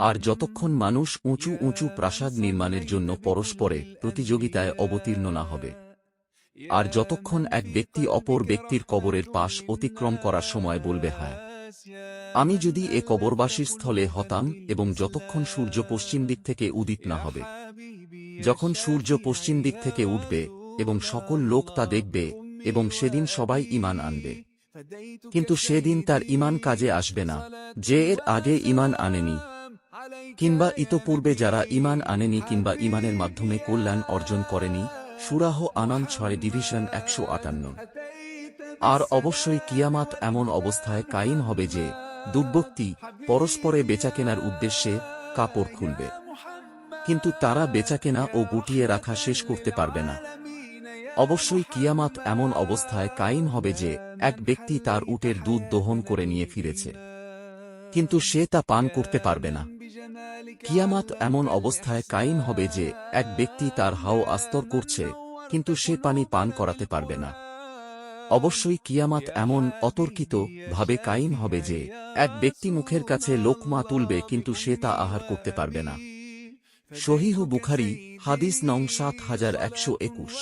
আর যতক্ষণ মানুষ উঁচু উঁচু প্রাসাদ নির্মাণের জন্য পরস্পরে প্রতিযোগিতায় অবতীর্ণ না হবে, আর যতক্ষণ এক ব্যক্তি অপর ব্যক্তির কবরের পাশ অতিক্রম করার সময় বলবে, হ্যাঁ, আমি যদি এ কবরবাসীর স্থলে হতাম, এবং যতক্ষণ সূর্য পশ্চিম দিক থেকে উদিত না হবে। যখন সূর্য পশ্চিম দিক থেকে উঠবে এবং সকল লোক তা দেখবে, এবং সেদিন সবাই ঈমান আনবে, কিন্তু সেদিন তার ঈমান কাজে আসবে না যে এর আগে ঈমান আনেনি, কিংবা ইতপূর্বে যারা ঈমান আনেনি কিংবা ঈমানের মাধ্যমে কল্যাণ অর্জন করেনি। সূরাহ আনাম 6:158। আর অবশ্যই কিয়ামাত এমন অবস্থায় কায়েম হবে যে দুর্বৃত্তি পরস্পরে বেচাকেনার উদ্দেশ্যে কাপড় খুলবে, কিন্তু তারা বেচাকেনা ও গুটিয়ে রাখা শেষ করতে পারবে না। অবশ্যই কিয়ামাত এমন অবস্থায় কায়েম হবে যে এক ব্যক্তি তার উটের দুধ দোহন করে নিয়ে ফিরেছে, কিন্তু সে তা পান করতে পারবে না। কিয়ামাত এমন অবস্থায় কায়েম হবে যে এক ব্যক্তি তার হাও আস্তর করছে, কিন্তু সে পানি পান করাতে পারবে না। অবশ্যই কিয়ামাত এমন অতর্কিত ভাবে কায়েম হবে যে এক ব্যক্তি মুখের কাছে লোকমা তুলবে, কিন্তু সে তা আহার করতে পারবে না। সহিহ বুখারী, হাদিস নং 7121।